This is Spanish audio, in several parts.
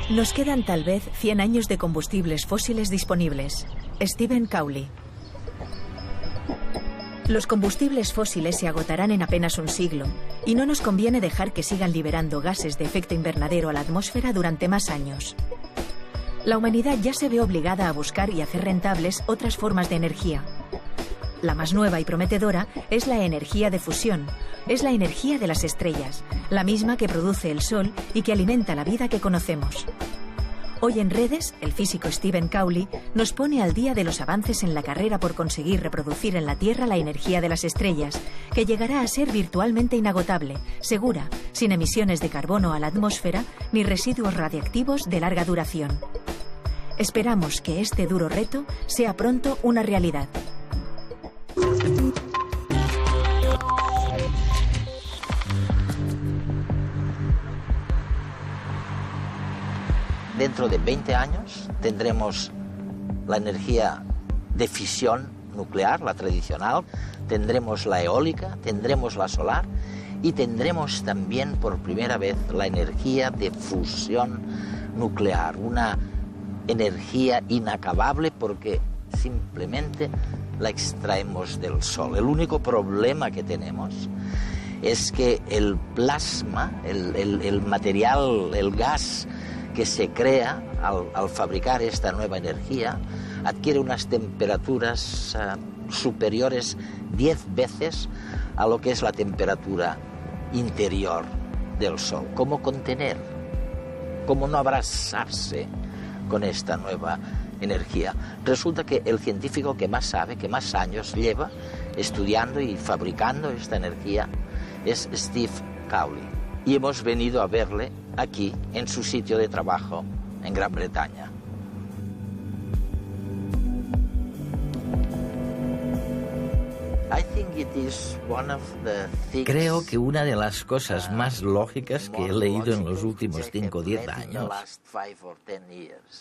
Nos quedan tal vez 100 años de combustibles fósiles disponibles. Stephen Cawley. Los combustibles fósiles se agotarán en apenas un siglo, y no nos conviene dejar que sigan liberando gases de efecto invernadero a la atmósfera durante más años. La humanidad ya se ve obligada a buscar y hacer rentables otras formas de energía. La más nueva y prometedora es la energía de fusión. Es la energía de las estrellas, la misma que produce el Sol y que alimenta la vida que conocemos. Hoy en Redes, el físico Stephen Cawley nos pone al día de los avances en la carrera por conseguir reproducir en la Tierra la energía de las estrellas, que llegará a ser virtualmente inagotable, segura, sin emisiones de carbono a la atmósfera ni residuos radiactivos de larga duración. Esperamos que este duro reto sea pronto una realidad. Dentro de 20 años tendremos la energía de fisión nuclear, la tradicional, tendremos la eólica, tendremos la solar y tendremos también por primera vez la energía de fusión nuclear, una energía inacabable porque simplemente la extraemos del Sol. El único problema que tenemos es que el plasma, el material, el gas que se crea al fabricar esta nueva energía, adquiere unas temperaturas superiores 10 veces a lo que es la temperatura interior del Sol. ¿Cómo contener? ¿Cómo no abrasarse con esta nueva energía? Resulta que el científico que más sabe, que más años lleva estudiando y fabricando esta energía, es Steve Cawley. Y hemos venido a verle aquí, en su sitio de trabajo, en Gran Bretaña. Creo que una de las cosas más lógicas que he leído en los últimos 5 o 10 años,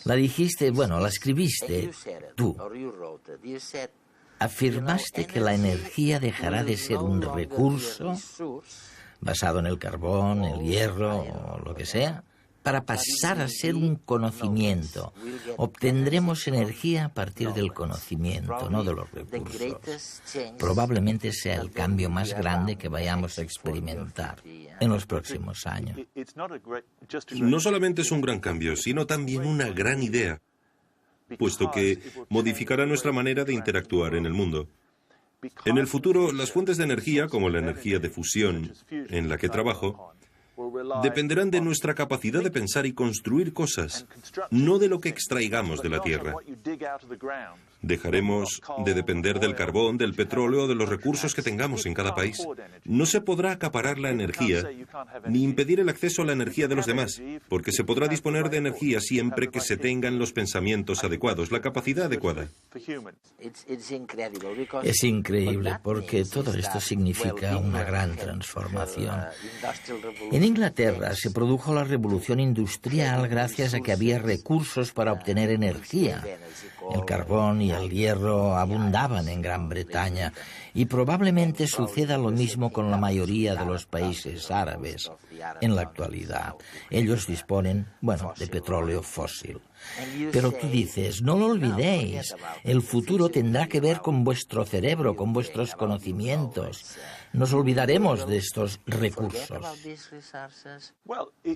la escribiste tú. Afirmaste que la energía dejará de ser un recurso basado en el carbón, el hierro o lo que sea, para pasar a ser un conocimiento. Obtendremos energía a partir del conocimiento, no de los recursos. Probablemente sea el cambio más grande que vayamos a experimentar en los próximos años. No solamente es un gran cambio, sino también una gran idea, puesto que modificará nuestra manera de interactuar en el mundo. En el futuro, las fuentes de energía, como la energía de fusión en la que trabajo, dependerán de nuestra capacidad de pensar y construir cosas, no de lo que extraigamos de la tierra. Dejaremos de depender del carbón, del petróleo o de los recursos que tengamos en cada país. No se podrá acaparar la energía ni impedir el acceso a la energía de los demás, porque se podrá disponer de energía siempre que se tengan los pensamientos adecuados, la capacidad adecuada. Es increíble porque todo esto significa una gran transformación. En Inglaterra se produjo la revolución industrial gracias a que había recursos para obtener energía. El carbón y el hierro abundaban en Gran Bretaña y probablemente suceda lo mismo con la mayoría de los países árabes en la actualidad. Ellos disponen, de petróleo fósil. Pero tú dices, no lo olvidéis, el futuro tendrá que ver con vuestro cerebro, con vuestros conocimientos. Nos olvidaremos de estos recursos.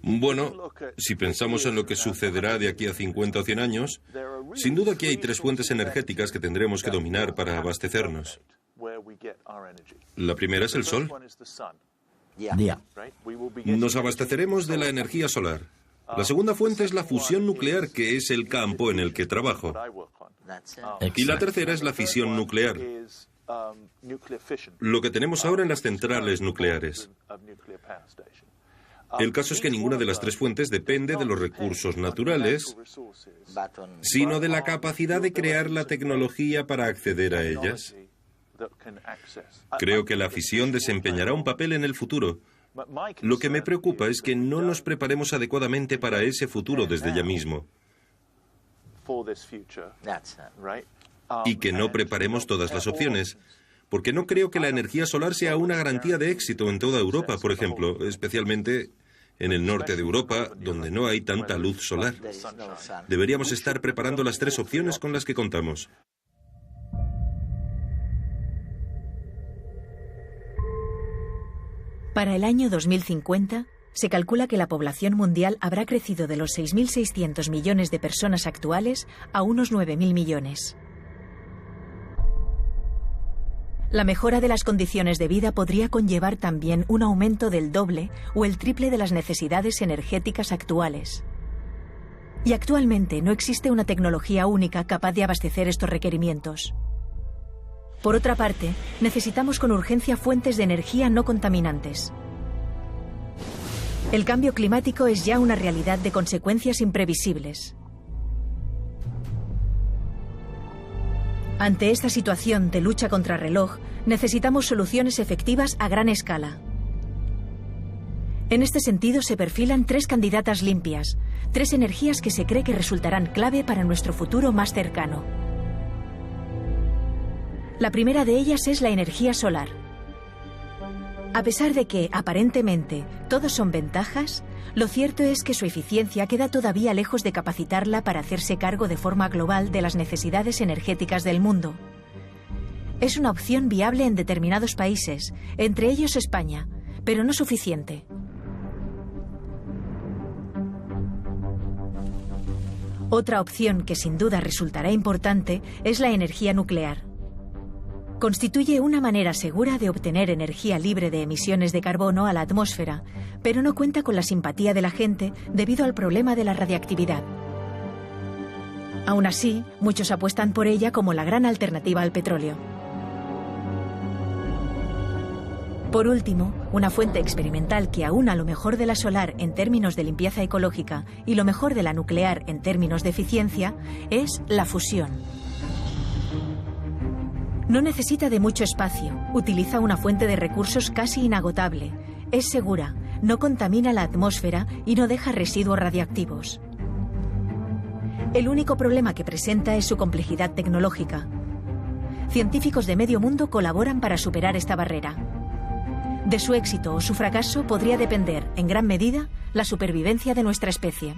Bueno, si pensamos en lo que sucederá de aquí a 50 o 100 años, sin duda que hay 3 fuentes energéticas que tendremos que dominar para abastecernos. La primera es el Sol. Nos abasteceremos de la energía solar. La segunda fuente es la fusión nuclear, que es el campo en el que trabajo. Y la tercera es la fisión nuclear, lo que tenemos ahora en las centrales nucleares. El caso es que ninguna de las 3 fuentes depende de los recursos naturales, sino de la capacidad de crear la tecnología para acceder a ellas. Creo que la fisión desempeñará un papel en el futuro. Lo que me preocupa es que no nos preparemos adecuadamente para ese futuro desde ya mismo. Y que no preparemos todas las opciones, porque no creo que la energía solar sea una garantía de éxito en toda Europa, por ejemplo, especialmente en el norte de Europa, donde no hay tanta luz solar. Deberíamos estar preparando las 3 opciones con las que contamos. Para el año 2050, se calcula que la población mundial habrá crecido de los 6.600 millones de personas actuales a unos 9.000 millones. La mejora de las condiciones de vida podría conllevar también un aumento del doble o el triple de las necesidades energéticas actuales. Y actualmente no existe una tecnología única capaz de abastecer estos requerimientos. Por otra parte, necesitamos con urgencia fuentes de energía no contaminantes. El cambio climático es ya una realidad de consecuencias imprevisibles. Ante esta situación de lucha contra reloj, necesitamos soluciones efectivas a gran escala. En este sentido, se perfilan 3 candidatas limpias, 3 energías que se cree que resultarán clave para nuestro futuro más cercano. La primera de ellas es la energía solar. A pesar de que, aparentemente, todos son ventajas, lo cierto es que su eficiencia queda todavía lejos de capacitarla para hacerse cargo de forma global de las necesidades energéticas del mundo. Es una opción viable en determinados países, entre ellos España, pero no suficiente. Otra opción que sin duda resultará importante es la energía nuclear. Constituye una manera segura de obtener energía libre de emisiones de carbono a la atmósfera, pero no cuenta con la simpatía de la gente debido al problema de la radiactividad. Aún así, muchos apuestan por ella como la gran alternativa al petróleo. Por último, una fuente experimental que aúna lo mejor de la solar en términos de limpieza ecológica y lo mejor de la nuclear en términos de eficiencia es la fusión. No necesita de mucho espacio, utiliza una fuente de recursos casi inagotable, es segura, no contamina la atmósfera y no deja residuos radiactivos. El único problema que presenta es su complejidad tecnológica. Científicos de medio mundo colaboran para superar esta barrera. De su éxito o su fracaso podría depender, en gran medida, la supervivencia de nuestra especie.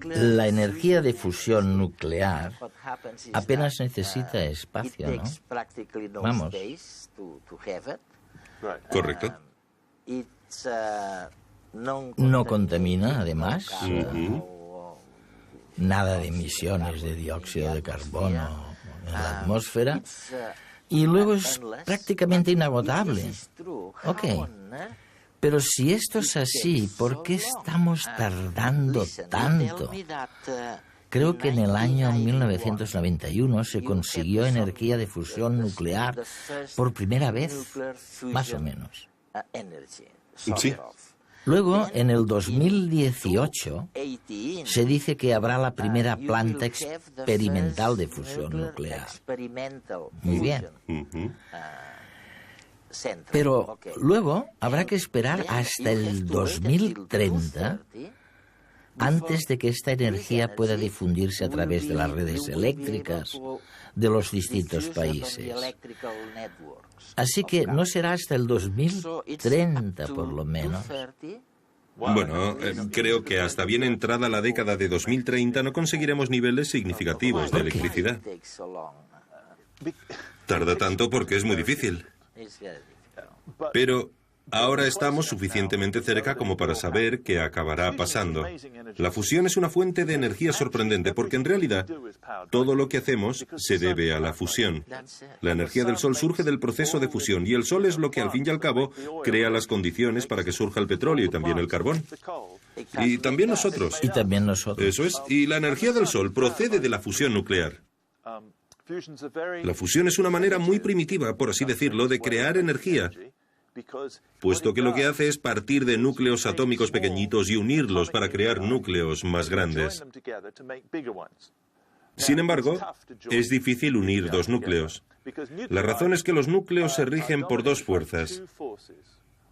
La energía de fusión nuclear apenas necesita espacio, ¿no? Vamos. Correcto. No contamina, además. Nada de emisiones de dióxido de carbono en la atmósfera. Y luego es prácticamente inagotable. Ok. Pero si esto es así, ¿por qué estamos tardando tanto? Creo que en el año 1991 se consiguió energía de fusión nuclear por primera vez, más o menos. Sí. Luego, en el 2018, se dice que habrá la primera planta experimental de fusión nuclear. Muy bien. Pero luego habrá que esperar hasta el 2030 antes de que esta energía pueda difundirse a través de las redes eléctricas de los distintos países. Así que no será hasta el 2030, por lo menos. Bueno, creo que hasta bien entrada la década de 2030 no conseguiremos niveles significativos de electricidad. Tarda tanto porque es muy difícil. Pero ahora estamos suficientemente cerca como para saber qué acabará pasando. La fusión es una fuente de energía sorprendente porque en realidad todo lo que hacemos se debe a la fusión. La energía del Sol surge del proceso de fusión y el Sol es lo que al fin y al cabo crea las condiciones para que surja el petróleo y también el carbón. Y también nosotros. Y también nosotros. Eso es. Y la energía del Sol procede de la fusión nuclear. La fusión es una manera muy primitiva, por así decirlo, de crear energía, puesto que lo que hace es partir de núcleos atómicos pequeñitos y unirlos para crear núcleos más grandes. Sin embargo, es difícil unir dos núcleos. La razón es que los núcleos se rigen por dos fuerzas.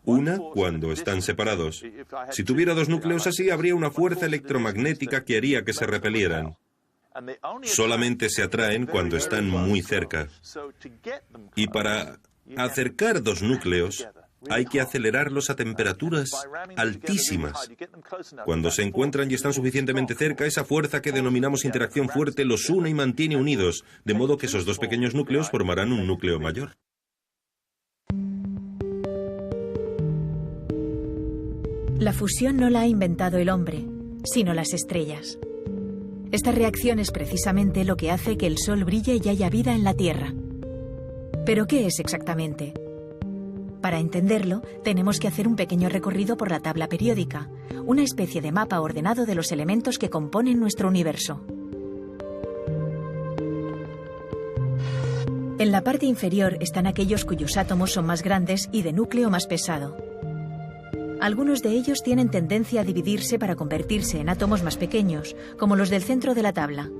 Una cuando están separados. Si tuviera dos núcleos así, habría una fuerza electromagnética que haría que se repelieran. Solamente se atraen cuando están muy cerca. Y para acercar dos núcleos, hay que acelerarlos a temperaturas altísimas. Cuando se encuentran y están suficientemente cerca, esa fuerza que denominamos interacción fuerte los une y mantiene unidos, de modo que esos dos pequeños núcleos formarán un núcleo mayor. La fusión no la ha inventado el hombre, sino las estrellas. Esta reacción es precisamente lo que hace que el Sol brille y haya vida en la Tierra. ¿Pero qué es exactamente? Para entenderlo, tenemos que hacer un pequeño recorrido por la tabla periódica, una especie de mapa ordenado de los elementos que componen nuestro universo. En la parte inferior están aquellos cuyos átomos son más grandes y de núcleo más pesado. Algunos de ellos tienen tendencia a dividirse para convertirse en átomos más pequeños, como los del centro de la tabla.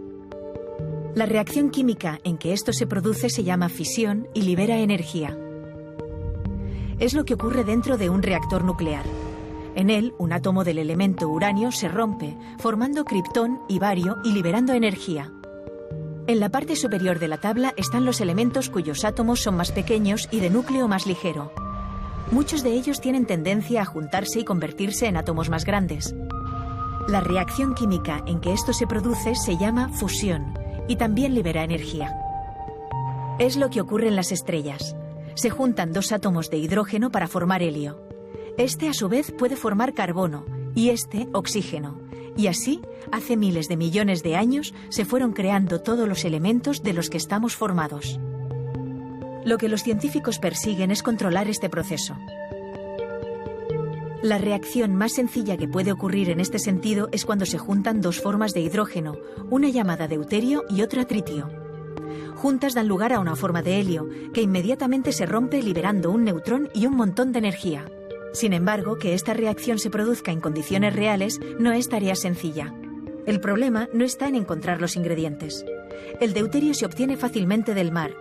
La reacción química en que esto se produce se llama fisión y libera energía. Es lo que ocurre dentro de un reactor nuclear. En él, un átomo del elemento uranio se rompe, formando kriptón y bario y liberando energía. En la parte superior de la tabla están los elementos cuyos átomos son más pequeños y de núcleo más ligero. Muchos de ellos tienen tendencia a juntarse y convertirse en átomos más grandes. La reacción química en que esto se produce se llama fusión y también libera energía. Es lo que ocurre en las estrellas. Se juntan dos átomos de hidrógeno para formar helio. Este, a su vez, puede formar carbono y este, oxígeno. Y así, hace miles de millones de años, se fueron creando todos los elementos de los que estamos formados. Lo que los científicos persiguen es controlar este proceso. La reacción más sencilla que puede ocurrir en este sentido es cuando se juntan dos formas de hidrógeno, una llamada deuterio y otra tritio. Juntas dan lugar a una forma de helio, que inmediatamente se rompe liberando un neutrón y un montón de energía. Sin embargo, que esta reacción se produzca en condiciones reales no es tarea sencilla. El problema no está en encontrar los ingredientes. El deuterio se obtiene fácilmente del mar,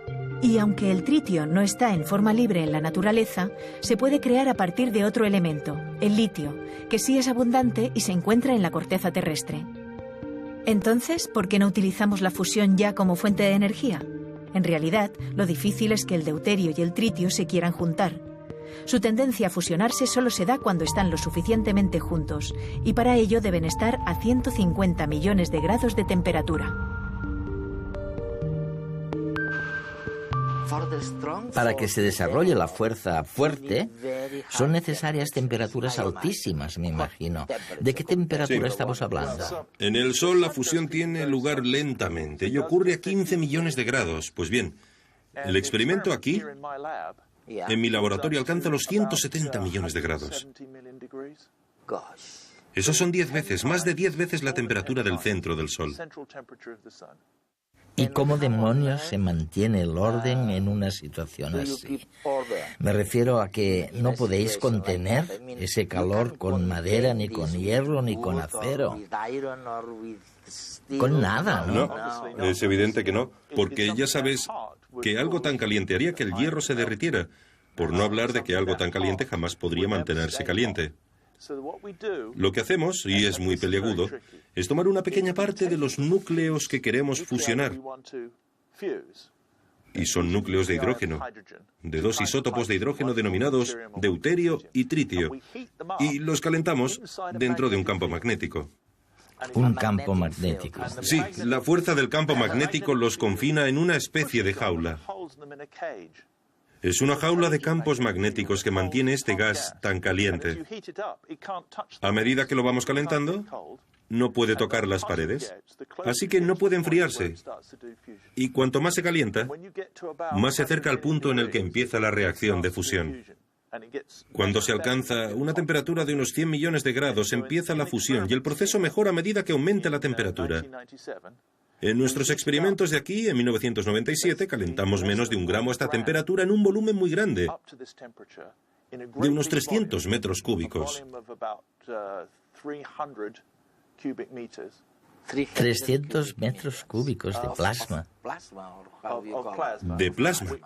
y aunque el tritio no está en forma libre en la naturaleza, se puede crear a partir de otro elemento, el litio, que sí es abundante y se encuentra en la corteza terrestre. Entonces, ¿por qué no utilizamos la fusión ya como fuente de energía? En realidad, lo difícil es que el deuterio y el tritio se quieran juntar. Su tendencia a fusionarse solo se da cuando están lo suficientemente juntos, y para ello deben estar a 150 millones de grados de temperatura. Para que se desarrolle la fuerza fuerte, son necesarias temperaturas altísimas, me imagino. ¿De qué temperatura estamos hablando? En el Sol la fusión tiene lugar lentamente y ocurre a 15 millones de grados. Pues bien, el experimento aquí, en mi laboratorio, alcanza los 170 millones de grados. Esos son 10 veces, más de 10 veces la temperatura del centro del Sol. ¿Y cómo demonios se mantiene el orden en una situación así? Me refiero a que no podéis contener ese calor con madera, ni con hierro, ni con acero. Con nada, ¿no? No, es evidente que no, porque ya sabes que algo tan caliente haría que el hierro se derritiera, por no hablar de que algo tan caliente jamás podría mantenerse caliente. Lo que hacemos, y es muy peliagudo, es tomar una pequeña parte de los núcleos que queremos fusionar. Y son núcleos de hidrógeno, de dos isótopos de hidrógeno denominados deuterio y tritio. Y los calentamos dentro de un campo magnético. Un campo magnético. Sí, la fuerza del campo magnético los confina en una especie de jaula. Es una jaula de campos magnéticos que mantiene este gas tan caliente. A medida que lo vamos calentando, no puede tocar las paredes, así que no puede enfriarse. Y cuanto más se calienta, más se acerca al punto en el que empieza la reacción de fusión. Cuando se alcanza una temperatura de unos 100 millones de grados, empieza la fusión y el proceso mejora a medida que aumenta la temperatura. En nuestros experimentos de aquí, en 1997, calentamos menos de 1 gramo a esta temperatura en un volumen muy grande, de unos 300 metros cúbicos. 300 metros cúbicos de plasma. De plasma.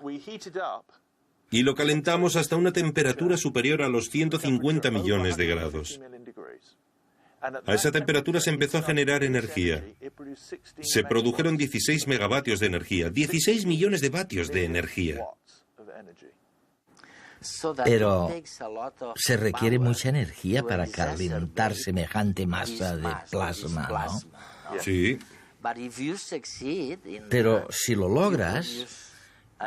y lo calentamos hasta una temperatura superior a los 150 millones de grados. A esa temperatura se empezó a generar energía. Se produjeron 16 megavatios de energía, 16 millones de vatios de energía. Pero se requiere mucha energía para calentar semejante masa de plasma, ¿no? Sí. Pero si lo logras,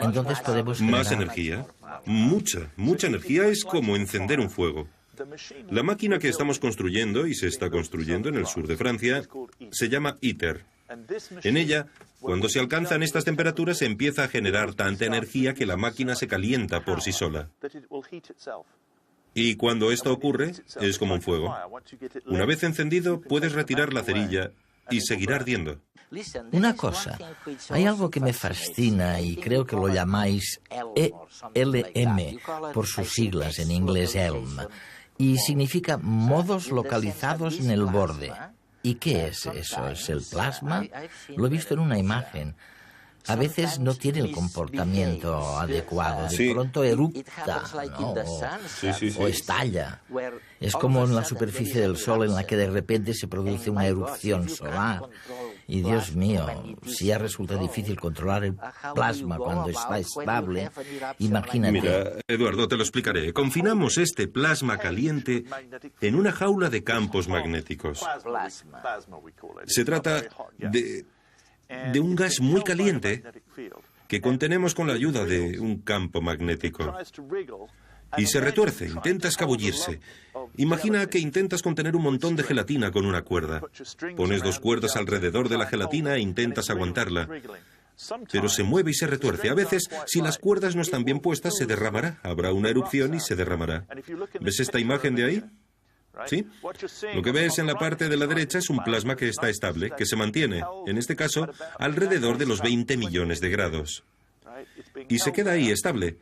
entonces podemos crear... Más energía. Mucha energía. Es como encender un fuego. La máquina que estamos construyendo, y se está construyendo en el sur de Francia, se llama ITER. En ella, cuando se alcanzan estas temperaturas, se empieza a generar tanta energía que la máquina se calienta por sí sola. Y cuando esto ocurre, es como un fuego. Una vez encendido, puedes retirar la cerilla y seguirá ardiendo. Una cosa, hay algo que me fascina y creo que lo llamáis ELM, por sus siglas en inglés ELM, y significa modos localizados en el borde. ¿Y qué es eso? ¿Es el plasma? Lo he visto en una imagen. A veces no tiene el comportamiento adecuado. De pronto eructa, ¿no? O estalla. Es como en la superficie del Sol en la que de repente se produce una erupción solar. Y Dios mío, si ya resulta difícil controlar el plasma cuando está estable, imagínate... Mira, Eduardo, te lo explicaré. Confinamos este plasma caliente en una jaula de campos magnéticos. Se trata de un gas muy caliente que contenemos con la ayuda de un campo magnético. Y se retuerce, intenta escabullirse. Imagina que intentas contener un montón de gelatina con una cuerda. Pones 2 cuerdas alrededor de la gelatina e intentas aguantarla. Pero se mueve y se retuerce. A veces, si las cuerdas no están bien puestas, se derramará. Habrá una erupción y se derramará. ¿Ves esta imagen de ahí? ¿Sí? Lo que ves en la parte de la derecha es un plasma que está estable, que se mantiene, en este caso, alrededor de los 20 millones de grados. Y se queda ahí, estable,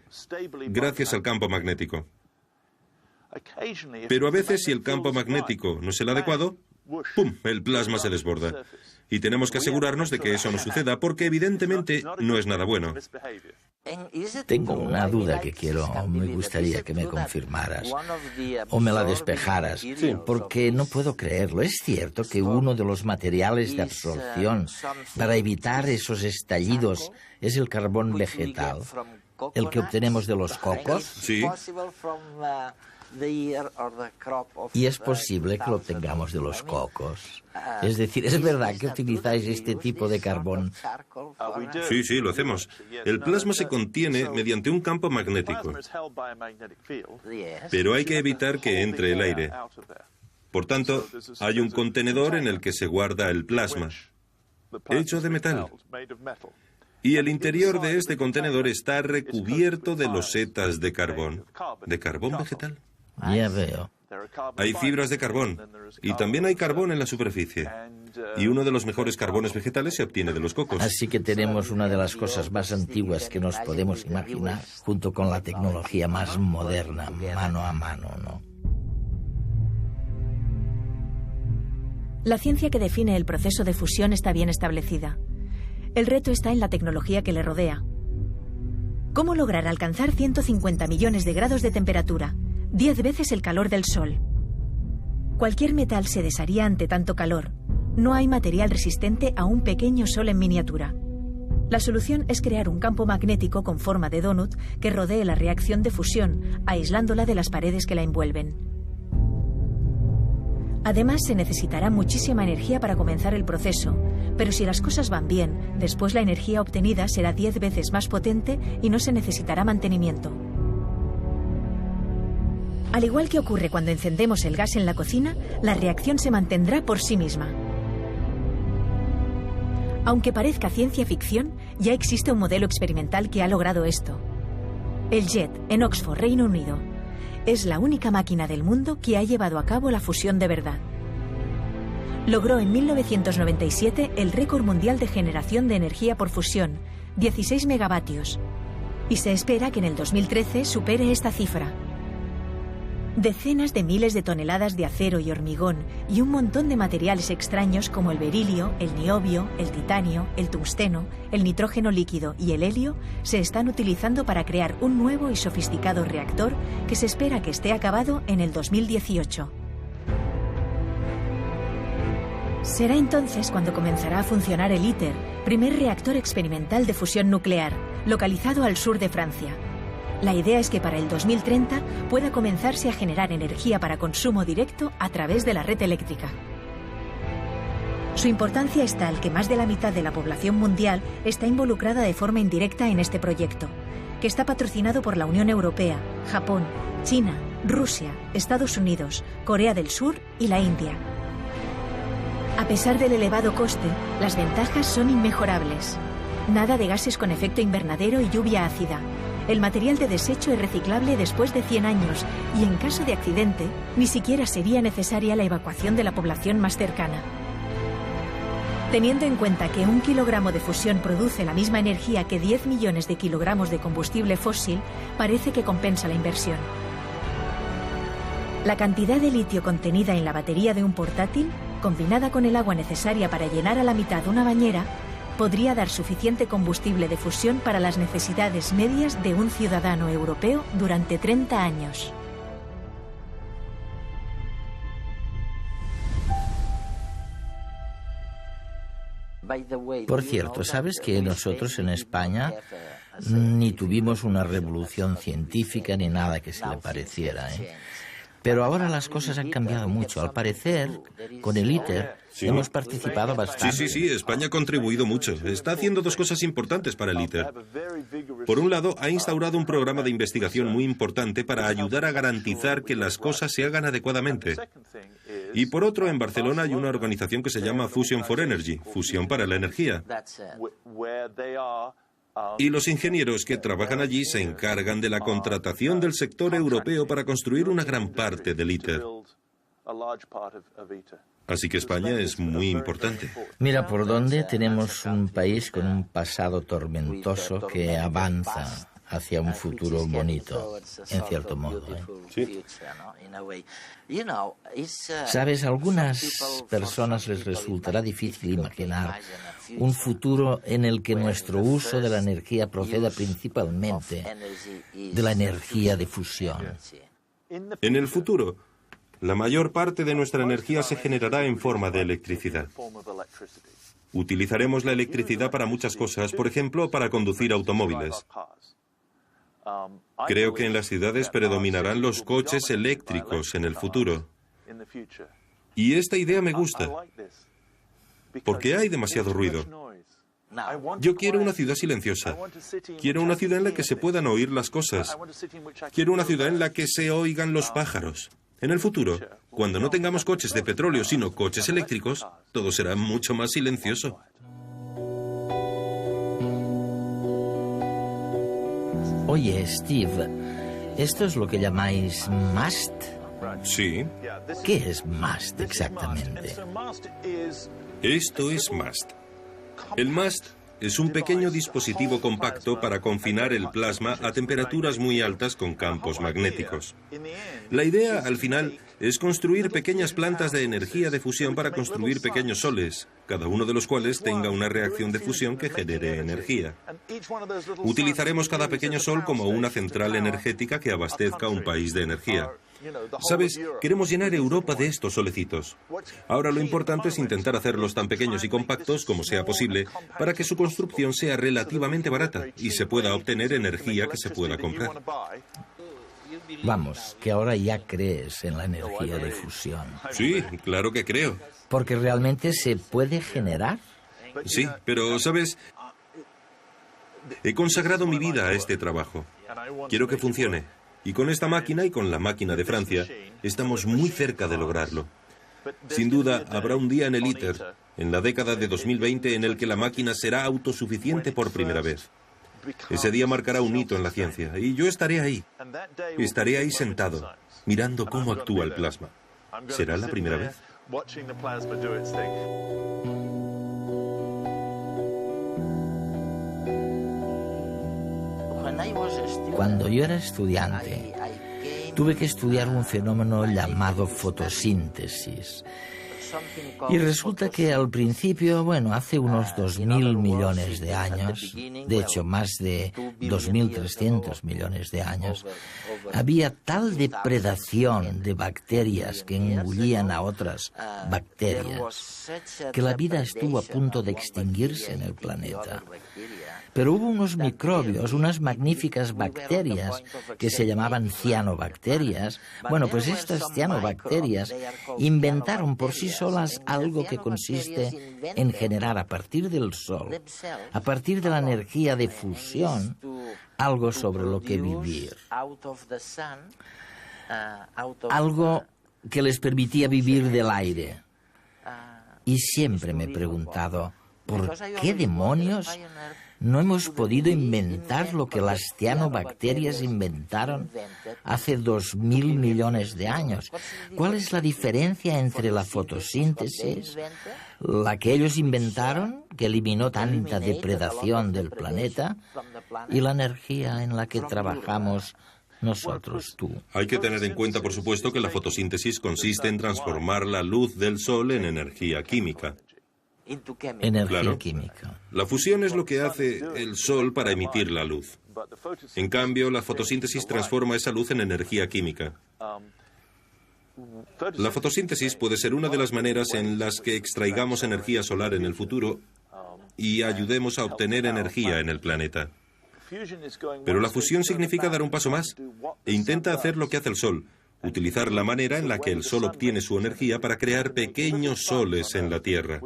gracias al campo magnético. Pero a veces, si el campo magnético no es el adecuado, ¡pum!, el plasma se desborda. Y tenemos que asegurarnos de que eso no suceda, porque evidentemente no es nada bueno. Tengo una duda que me gustaría que me confirmaras, o me la despejaras, porque no puedo creerlo. ¿Es cierto que uno de los materiales de absorción para evitar esos estallidos es el carbón vegetal, el que obtenemos de los cocos? Sí. Y es posible que lo obtengamos de los cocos. Es decir, ¿es verdad que utilizáis este tipo de carbón? Sí, lo hacemos. El plasma se contiene mediante un campo magnético. Pero hay que evitar que entre el aire. Por tanto, hay un contenedor en el que se guarda el plasma, hecho de metal. Y el interior de este contenedor está recubierto de losetas de carbón vegetal. Ya veo. Hay fibras de carbón y también hay carbón en la superficie. Y uno de los mejores carbones vegetales se obtiene de los cocos. Así que tenemos una de las cosas más antiguas que nos podemos imaginar, junto con la tecnología más moderna, mano a mano, ¿no? La ciencia que define el proceso de fusión está bien establecida. El reto está en la tecnología que le rodea. ¿Cómo lograr alcanzar 150 millones de grados de temperatura? 10 veces el calor del Sol. Cualquier metal se desharía ante tanto calor. No hay material resistente a un pequeño Sol en miniatura. La solución es crear un campo magnético con forma de donut que rodee la reacción de fusión, aislándola de las paredes que la envuelven. Además, se necesitará muchísima energía para comenzar el proceso, pero si las cosas van bien, después la energía obtenida será 10 veces más potente y no se necesitará mantenimiento. Al igual que ocurre cuando encendemos el gas en la cocina, la reacción se mantendrá por sí misma. Aunque parezca ciencia ficción, ya existe un modelo experimental que ha logrado esto. El JET, en Oxford, Reino Unido, es la única máquina del mundo que ha llevado a cabo la fusión de verdad. Logró en 1997 el récord mundial de generación de energía por fusión, 16 megavatios, y se espera que en el 2013 supere esta cifra. Decenas de miles de toneladas de acero y hormigón y un montón de materiales extraños como el berilio, el niobio, el titanio, el tungsteno, el nitrógeno líquido y el helio se están utilizando para crear un nuevo y sofisticado reactor que se espera que esté acabado en el 2018. Será entonces cuando comenzará a funcionar el ITER, primer reactor experimental de fusión nuclear, localizado al sur de Francia. La idea es que para el 2030 pueda comenzarse a generar energía para consumo directo a través de la red eléctrica. Su importancia es tal que más de la mitad de la población mundial está involucrada de forma indirecta en este proyecto, que está patrocinado por la Unión Europea, Japón, China, Rusia, Estados Unidos, Corea del Sur y la India. A pesar del elevado coste, las ventajas son inmejorables. Nada de gases con efecto invernadero y lluvia ácida. El material de desecho es reciclable después de 100 años y en caso de accidente, ni siquiera sería necesaria la evacuación de la población más cercana. Teniendo en cuenta que 1 kilogramo de fusión produce la misma energía que 10 millones de kilogramos de combustible fósil, parece que compensa la inversión. La cantidad de litio contenida en la batería de un portátil, combinada con el agua necesaria para llenar a la mitad una bañera, podría dar suficiente combustible de fusión para las necesidades medias de un ciudadano europeo durante 30 años. Por cierto, ¿sabes que nosotros en España ni tuvimos una revolución científica ni nada que se le pareciera, Pero ahora las cosas han cambiado mucho. Al parecer, con el ITER hemos participado bastante. Sí, España ha contribuido mucho. Está haciendo dos cosas importantes para el ITER. Por un lado, ha instaurado un programa de investigación muy importante para ayudar a garantizar que las cosas se hagan adecuadamente. Y por otro, en Barcelona hay una organización que se llama Fusion for Energy, Fusión para la Energía. Y los ingenieros que trabajan allí se encargan de la contratación del sector europeo para construir una gran parte del ITER. Así que España es muy importante. Mira por dónde tenemos un país con un pasado tormentoso que avanza hacia un futuro bonito, en cierto modo. Sí. Sabes, a algunas personas les resultará difícil imaginar un futuro en el que nuestro uso de la energía proceda principalmente de la energía de fusión. En el futuro, la mayor parte de nuestra energía se generará en forma de electricidad. Utilizaremos la electricidad para muchas cosas, por ejemplo, para conducir automóviles. Creo que en las ciudades predominarán los coches eléctricos en el futuro. Y esta idea me gusta, porque hay demasiado ruido. Yo quiero una ciudad silenciosa. Quiero una ciudad en la que se puedan oír las cosas. Quiero una ciudad en la que se oigan los pájaros. En el futuro, cuando no tengamos coches de petróleo, sino coches eléctricos, todo será mucho más silencioso. Oye, Steve, ¿esto es lo que llamáis MAST? Sí. ¿Qué es MAST exactamente? Esto es MAST. El MAST es un pequeño dispositivo compacto para confinar el plasma a temperaturas muy altas con campos magnéticos. La idea, al final, es construir pequeñas plantas de energía de fusión para construir pequeños soles, cada uno de los cuales tenga una reacción de fusión que genere energía. Utilizaremos cada pequeño sol como una central energética que abastezca a un país de energía. ¿Sabes? Queremos llenar Europa de estos solecitos. Ahora lo importante es intentar hacerlos tan pequeños y compactos como sea posible para que su construcción sea relativamente barata y se pueda obtener energía que se pueda comprar. Vamos, que ahora ya crees en la energía de fusión. Sí, claro que creo. ¿Porque realmente se puede generar? Sí, pero, ¿sabes? He consagrado mi vida a este trabajo. Quiero que funcione. Y con esta máquina y con la máquina de Francia, estamos muy cerca de lograrlo. Sin duda, habrá un día en el ITER, en la década de 2020, en el que la máquina será autosuficiente por primera vez. Ese día marcará un hito en la ciencia, y yo estaré ahí. Estaré ahí sentado, mirando cómo actúa el plasma. ¿Será la primera vez? Cuando yo era estudiante, tuve que estudiar un fenómeno llamado fotosíntesis. Y resulta que al principio, hace unos 2.000 millones de años, de hecho más de 2.300 millones de años, había tal depredación de bacterias que engullían a otras bacterias que la vida estuvo a punto de extinguirse en el planeta. Pero hubo unos microbios, unas magníficas bacterias que se llamaban cianobacterias. Pues estas cianobacterias inventaron por sí solas algo que consiste en generar a partir del Sol, a partir de la energía de fusión, algo sobre lo que vivir. Algo que les permitía vivir del aire. Y siempre me he preguntado, ¿por qué demonios no hemos podido inventar lo que las cianobacterias inventaron hace 2.000 millones de años? ¿Cuál es la diferencia entre la fotosíntesis, la que ellos inventaron, que eliminó tanta depredación del planeta, y la energía en la que trabajamos nosotros, tú? Hay que tener en cuenta, por supuesto, que la fotosíntesis consiste en transformar la luz del sol en energía química. Energía química. La fusión es lo que hace el sol para emitir la luz. En cambio, la fotosíntesis transforma esa luz en energía química. La fotosíntesis puede ser una de las maneras en las que extraigamos energía solar en el futuro y ayudemos a obtener energía en el planeta. Pero la fusión significa dar un paso más e intenta hacer lo que hace el sol, utilizar la manera en la que el sol obtiene su energía para crear pequeños soles en la Tierra.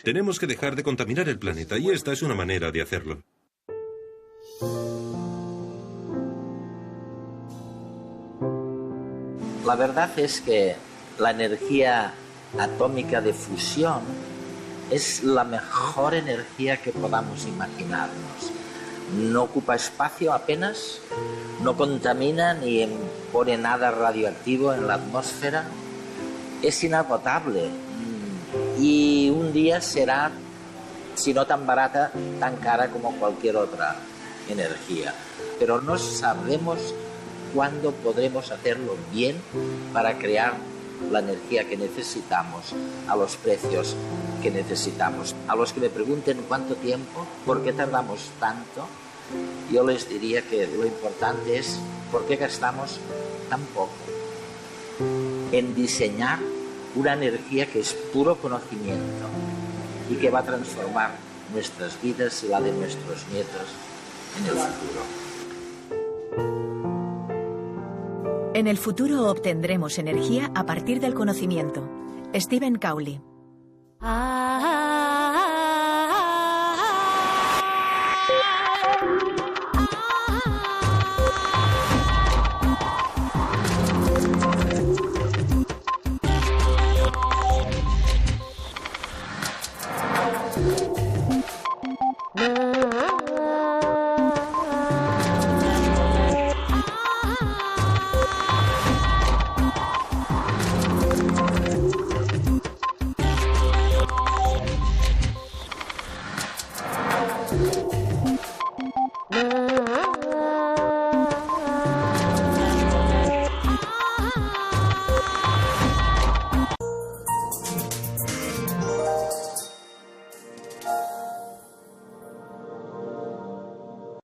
Tenemos que dejar de contaminar el planeta y esta es una manera de hacerlo. La verdad es que la energía atómica de fusión es la mejor energía que podamos imaginarnos. No ocupa espacio apenas, no contamina ni pone nada radioactivo en la atmósfera, es inagotable y un día será, si no tan barata, tan cara como cualquier otra energía. Pero no sabemos cuándo podremos hacerlo bien para crear la energía que necesitamos a los precios que necesitamos. A los que me pregunten cuánto tiempo, por qué tardamos tanto, yo les diría que lo importante es por qué gastamos tan poco en diseñar una energía que es puro conocimiento y que va a transformar nuestras vidas y la de nuestros nietos en el futuro. En el futuro obtendremos energía a partir del conocimiento. Stephen Cowley.